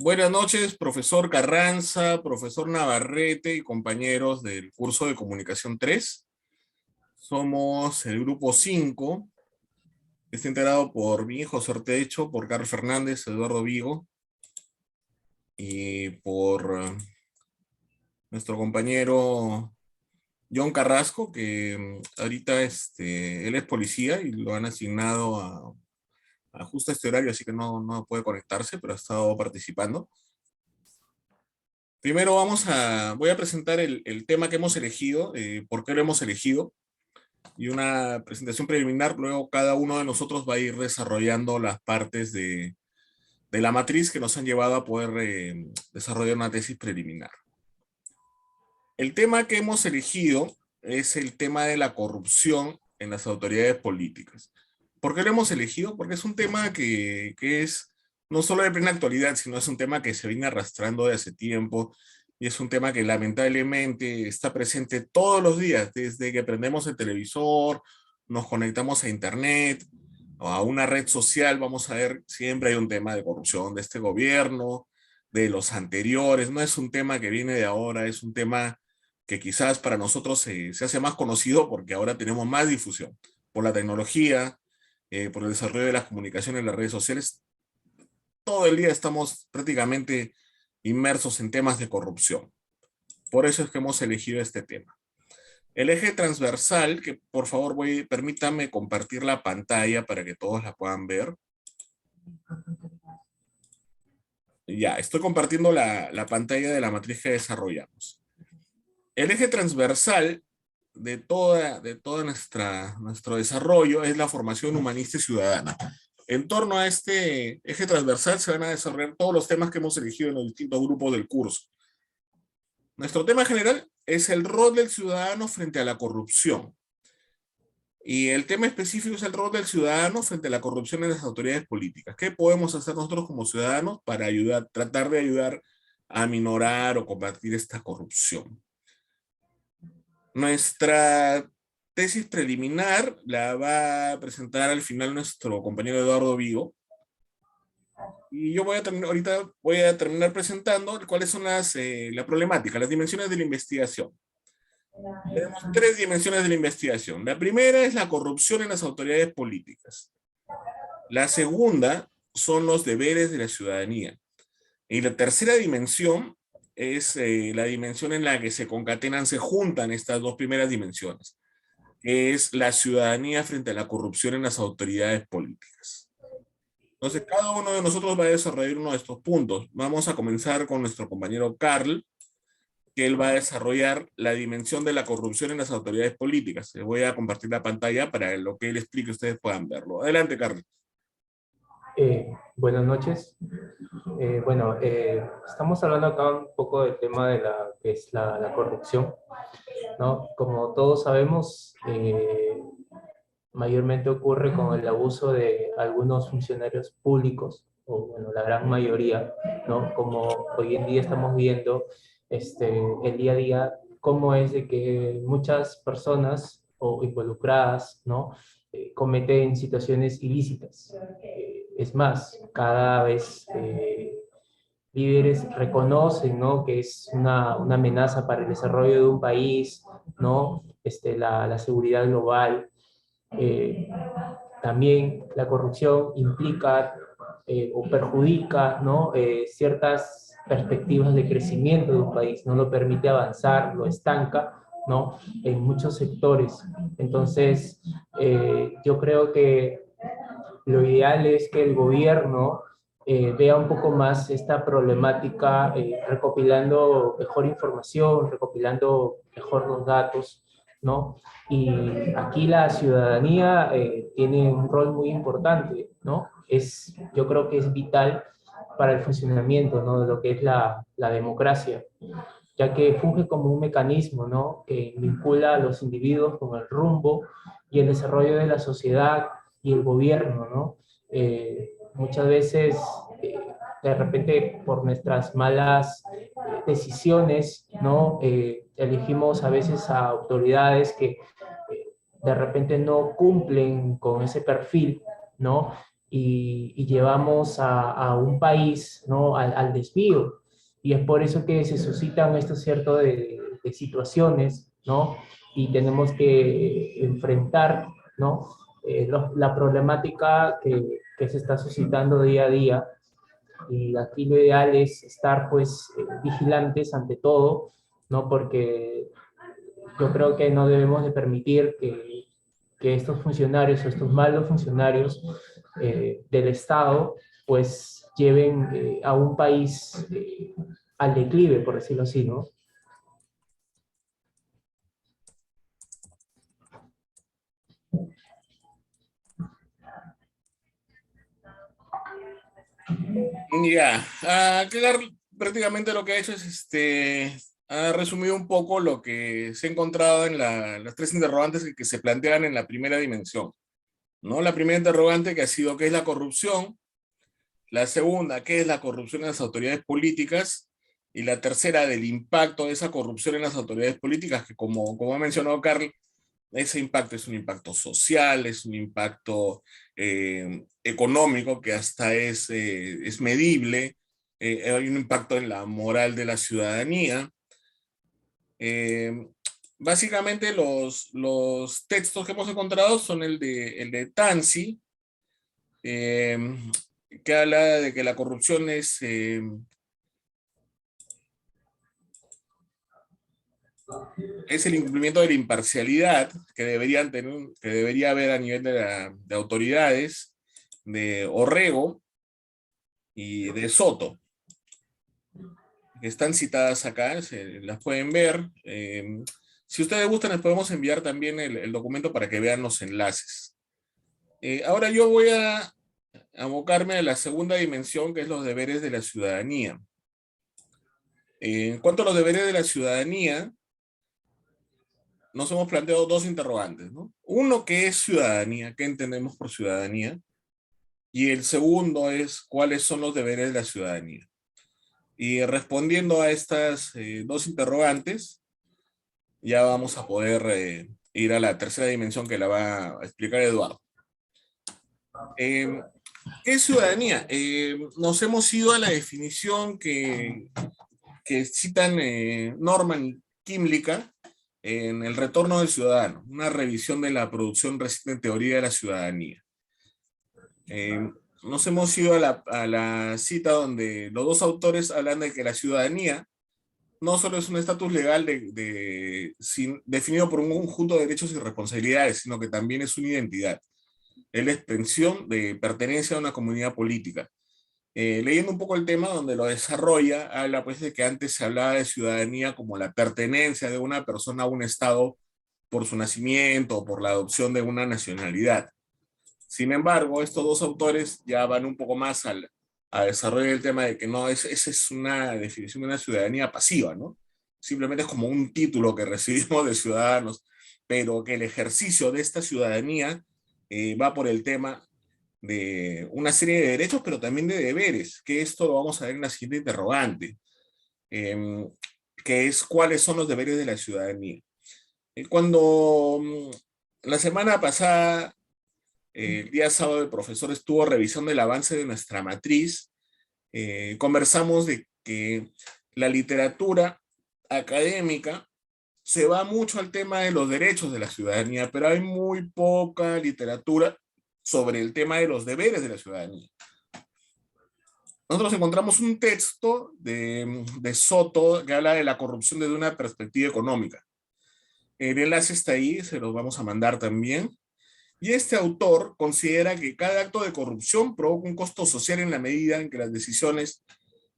Buenas noches, profesor Carranza, profesor Navarrete y compañeros del curso de Comunicación 3. Somos el grupo 5, que está integrado por mí, José Ortecho, por Carlos Fernández, Eduardo Vigo, y por nuestro compañero John Carrasco, que ahorita él es policía y lo han asignado a justo este horario, así que no puede conectarse, pero ha estado participando. Primero voy a presentar el tema que hemos elegido, por qué lo hemos elegido, y una presentación preliminar. Luego cada uno de nosotros va a ir desarrollando las partes de la matriz que nos han llevado a poder desarrollar una tesis preliminar. El tema que hemos elegido es el tema de la corrupción en las autoridades políticas. ¿Por qué lo hemos elegido? Porque es un tema que es no solo de plena actualidad, sino es un tema que se viene arrastrando de hace tiempo, y es un tema que lamentablemente está presente todos los días, desde que prendemos el televisor, nos conectamos a internet, o a una red social. Vamos a ver, siempre hay un tema de corrupción de este gobierno, de los anteriores. No es un tema que viene de ahora, es un tema que quizás para nosotros se hace más conocido porque ahora tenemos más difusión por la tecnología, por el desarrollo de las comunicaciones en las redes sociales. Todo el día estamos prácticamente inmersos en temas de corrupción. Por eso es que hemos elegido este tema. El eje transversal, que por favor permítame compartir la pantalla para que todos la puedan ver. Ya, estoy compartiendo la pantalla de la matriz que desarrollamos. El eje transversal de toda nuestro desarrollo es la formación humanista y ciudadana. En torno a este eje transversal se van a desarrollar todos los temas que hemos elegido en los distintos grupos del curso. Nuestro tema general es el rol del ciudadano frente a la corrupción. Y el tema específico es el rol del ciudadano frente a la corrupción en las autoridades políticas. ¿Qué podemos hacer nosotros como ciudadanos para tratar de ayudar a minorar o combatir esta corrupción? Nuestra tesis preliminar la va a presentar al final nuestro compañero Eduardo Vigo. Y yo ahorita voy a terminar presentando cuáles son la problemática, las dimensiones de la investigación. Tenemos tres dimensiones de la investigación. La primera es la corrupción en las autoridades políticas. La segunda son los deberes de la ciudadanía. Y la tercera dimensión es la dimensión en la que se concatenan, se juntan estas dos primeras dimensiones, que es la ciudadanía frente a la corrupción en las autoridades políticas. Entonces, cada uno de nosotros va a desarrollar uno de estos puntos. Vamos a comenzar con nuestro compañero Carl, que él va a desarrollar la dimensión de la corrupción en las autoridades políticas. Les voy a compartir la pantalla para lo que él explique, ustedes puedan verlo. Adelante, Carl. Buenas noches. Estamos hablando acá un poco del tema de que es la corrupción, ¿no? Como todos sabemos, mayormente ocurre con el abuso de algunos funcionarios públicos, o bueno, la gran mayoría, ¿no? Como hoy en día estamos viendo el día a día, cómo es de que muchas personas o involucradas, ¿no? Cometen situaciones ilícitas. Es más, cada vez líderes reconocen, ¿no? Que es una amenaza para el desarrollo de un país, ¿no? La seguridad global. Eh, También la corrupción implica o perjudica, ¿no? Ciertas perspectivas de crecimiento de un país, no lo permite avanzar, lo estanca, ¿no? En muchos sectores. Entonces, yo creo que lo ideal es que el gobierno vea un poco más esta problemática, recopilando mejor información, recopilando mejor los datos, ¿no? Y aquí la ciudadanía tiene un rol muy importante, ¿no? Yo creo que es vital para el funcionamiento, ¿no? De lo que es la democracia, ya que funge como un mecanismo, ¿no? Que vincula a los individuos con el rumbo y el desarrollo de la sociedad y el gobierno, ¿no? Muchas veces, de repente, por nuestras malas decisiones, ¿no? Elegimos a veces a autoridades que de repente no cumplen con ese perfil, ¿no? y llevamos a un país, ¿no? Al desvío. Y es por eso que se suscitan estos ciertos de situaciones, ¿no? Y tenemos que enfrentar, ¿no? La problemática que se está suscitando día a día. Y aquí lo ideal es estar, pues, vigilantes ante todo, ¿no? Porque yo creo que no debemos de permitir que estos funcionarios o estos malos funcionarios del Estado pues lleven a un país al declive, por decirlo así, ¿no? Ya, Clark prácticamente lo que ha hecho es ha resumido un poco lo que se ha encontrado en las tres interrogantes que se plantean en la primera dimensión, ¿no? La primera interrogante que ha sido ¿qué es la corrupción? La segunda, ¿qué es la corrupción en las autoridades políticas? Y la tercera, del impacto de esa corrupción en las autoridades políticas, que como ha mencionado Carl, ese impacto es un impacto social, es un impacto económico que hasta es medible, hay un impacto en la moral de la ciudadanía. Eh, Básicamente los textos que hemos encontrado son el de Tanzi, eh, que habla de que la corrupción es el incumplimiento de la imparcialidad que deberían tener, que debería haber a nivel de autoridades, de Orrego y de Soto, que están citadas acá, se las pueden ver. Si ustedes gustan, les podemos enviar también el documento para que vean los enlaces. Ahora yo voy a abocarme a la segunda dimensión, que es los deberes de la ciudadanía. En cuanto a los deberes de la ciudadanía, nos hemos planteado dos interrogantes, ¿no? Uno, ¿qué es ciudadanía? ¿Qué entendemos por ciudadanía? Y el segundo es, ¿cuáles son los deberes de la ciudadanía? Y respondiendo a estas dos interrogantes, ya vamos a poder ir a la tercera dimensión que la va a explicar Eduardo. ¿Qué es ciudadanía? Nos hemos ido a la definición que citan Norman y Kimlicka en El retorno del ciudadano, una revisión de la producción reciente en teoría de la ciudadanía. Nos hemos ido a la cita donde los dos autores hablan de que la ciudadanía no solo es un estatus legal definido por un conjunto de derechos y responsabilidades, sino que también es una identidad. Es la expresión de pertenencia a una comunidad política. Leyendo un poco el tema donde lo desarrolla, habla pues de que antes se hablaba de ciudadanía como la pertenencia de una persona a un estado por su nacimiento o por la adopción de una nacionalidad. Sin embargo, estos dos autores ya van un poco más a desarrollar el tema de que no, esa es una definición de una ciudadanía pasiva, ¿no? Simplemente es como un título que recibimos de ciudadanos, pero que el ejercicio de esta ciudadanía va por el tema de una serie de derechos, pero también de deberes, que esto lo vamos a ver en la siguiente interrogante, eh, que es cuáles son los deberes de la ciudadanía. Cuando la semana pasada el día sábado el profesor estuvo revisando el avance de nuestra matriz. Conversamos de que la literatura académica se va mucho al tema de los derechos de la ciudadanía, pero hay muy poca literatura sobre el tema de los deberes de la ciudadanía. Nosotros encontramos un texto de Soto que habla de la corrupción desde una perspectiva económica. El enlace está ahí, se los vamos a mandar también. Y este autor considera que cada acto de corrupción provoca un costo social en la medida en que las decisiones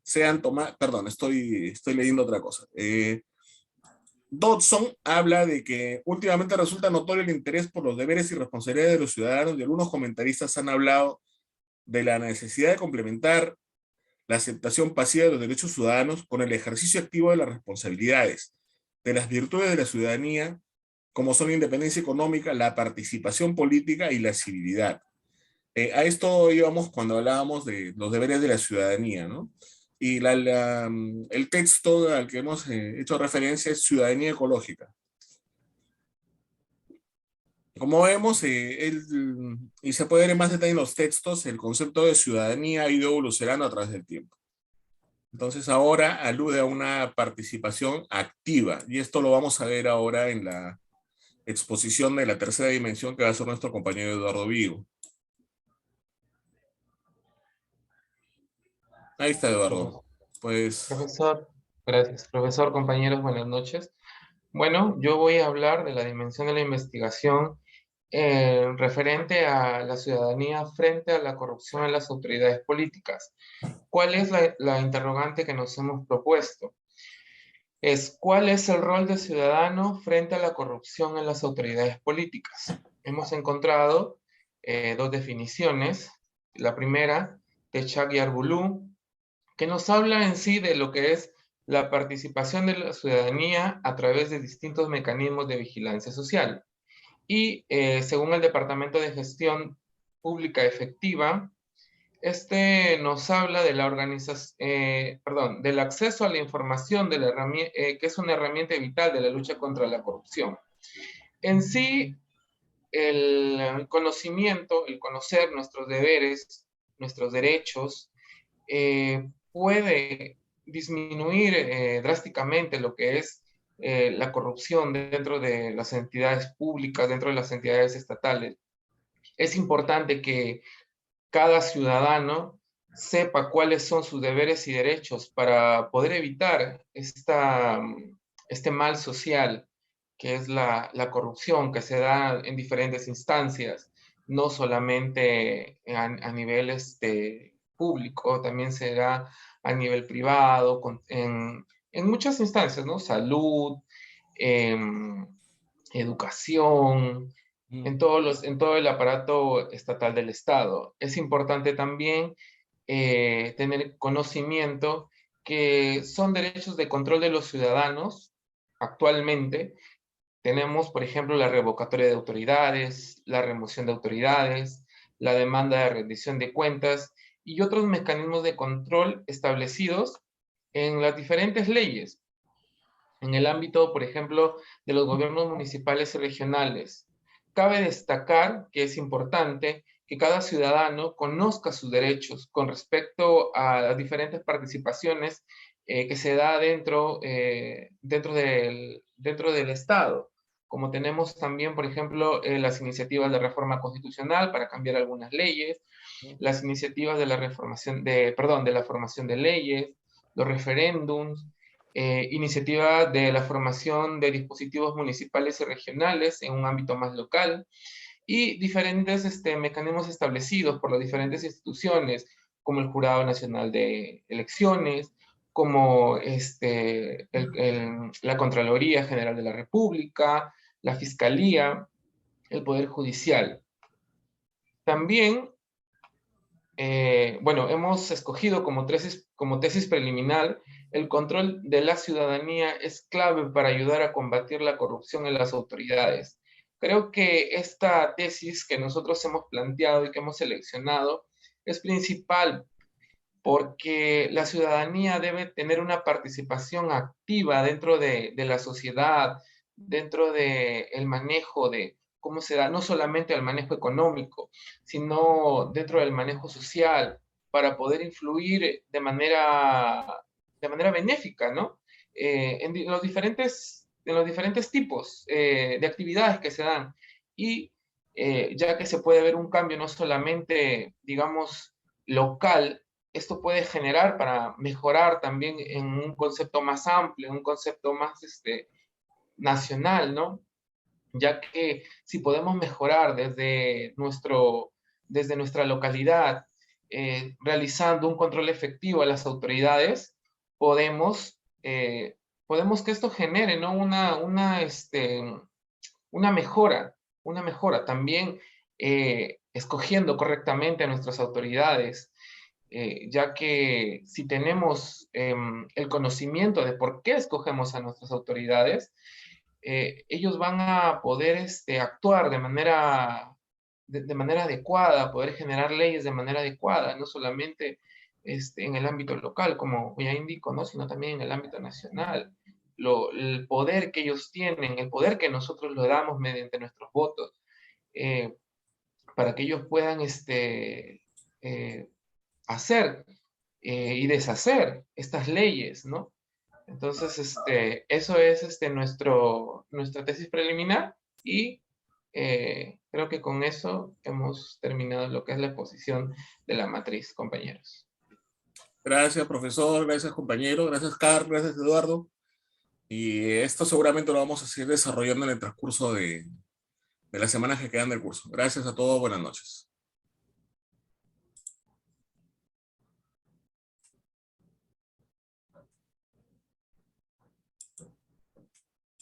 sean tomadas. Perdón, estoy leyendo otra cosa. Dodson habla de que últimamente resulta notorio el interés por los deberes y responsabilidades de los ciudadanos y algunos comentaristas han hablado de la necesidad de complementar la aceptación pasiva de los derechos ciudadanos con el ejercicio activo de las responsabilidades, de las virtudes de la ciudadanía, como son la independencia económica, la participación política y la civilidad. A esto íbamos cuando hablábamos de los deberes de la ciudadanía, ¿no? Y el texto al que hemos hecho referencia es Ciudadanía Ecológica. Como vemos, y se puede ver en más detalle en los textos, el concepto de ciudadanía ha ido evolucionando a través del tiempo. Entonces ahora alude a una participación activa, y esto lo vamos a ver ahora en la exposición de la tercera dimensión que va a hacer nuestro compañero Eduardo Vigo. Ahí está, Eduardo. Pues, Profesor, gracias. Profesor, compañeros, buenas noches. Bueno, yo voy a hablar de la dimensión de la investigación referente a la ciudadanía frente a la corrupción en las autoridades políticas. ¿Cuál es la interrogante que nos hemos propuesto? Es ¿cuál es el rol del ciudadano frente a la corrupción en las autoridades políticas? Hemos encontrado dos definiciones. La primera, de Chuck Yarbulú, que nos habla en sí de lo que es la participación de la ciudadanía a través de distintos mecanismos de vigilancia social. Y según el Departamento de Gestión Pública Efectiva, este nos habla de la organización, del acceso a la información de la que es una herramienta vital de la lucha contra la corrupción. En sí, el conocimiento, el conocer nuestros deberes, nuestros derechos, puede disminuir drásticamente lo que es la corrupción dentro de las entidades públicas, dentro de las entidades estatales. Es importante que cada ciudadano sepa cuáles son sus deberes y derechos para poder evitar este mal social que es la corrupción que se da en diferentes instancias, no solamente a nivel público, también se da a nivel privado, en muchas instancias, ¿no? Salud, em, educación, en todo el aparato estatal del Estado. Es importante también tener conocimiento que son derechos de control de los ciudadanos actualmente. Tenemos, por ejemplo, la revocatoria de autoridades, la remoción de autoridades, la demanda de rendición de cuentas y otros mecanismos de control establecidos en las diferentes leyes. En el ámbito, por ejemplo, de los gobiernos municipales y regionales, cabe destacar que es importante que cada ciudadano conozca sus derechos con respecto a las diferentes participaciones que se da dentro del Estado, como tenemos también, por ejemplo, las iniciativas de reforma constitucional para cambiar algunas leyes, las iniciativas de la reformación de la formación de leyes, los referéndums, iniciativa de la formación de dispositivos municipales y regionales en un ámbito más local y diferentes mecanismos establecidos por las diferentes instituciones, como el Jurado Nacional de Elecciones, como la Contraloría General de la República, la Fiscalía, el Poder Judicial. También, bueno, hemos escogido como tesis preliminar el control de la ciudadanía es clave para ayudar a combatir la corrupción en las autoridades. Creo que esta tesis que nosotros hemos planteado y que hemos seleccionado es principal porque la ciudadanía debe tener una participación activa dentro de la sociedad, dentro del manejo de cómo se da, no solamente el manejo económico, sino dentro del manejo social, para poder influir de manera benéfica, ¿no? En los diferentes tipos de actividades que se dan. Y ya que se puede ver un cambio no solamente, digamos, local, esto puede generar para mejorar también en un concepto más amplio, en un concepto más nacional, ¿no? Ya que si podemos mejorar desde nuestra localidad, realizando un control efectivo a las autoridades, podemos, podemos que esto genere, ¿no? Una mejora, una mejora. También escogiendo correctamente a nuestras autoridades, ya que si tenemos el conocimiento de por qué escogemos a nuestras autoridades, ellos van a poder actuar de manera adecuada, poder generar leyes de manera adecuada, no solamente en el ámbito local, como ya indico, ¿no? Sino también en el ámbito nacional. El poder que ellos tienen, el poder que nosotros le damos mediante nuestros votos, para que ellos puedan hacer y deshacer estas leyes, ¿no? Entonces, eso es nuestra tesis preliminar y creo que con eso hemos terminado lo que es la exposición de la matriz, compañeros. Gracias, profesor, gracias, compañero, gracias, Carl, gracias, Eduardo. Y esto seguramente lo vamos a seguir desarrollando en el transcurso de las semanas que quedan del curso. Gracias a todos, buenas noches.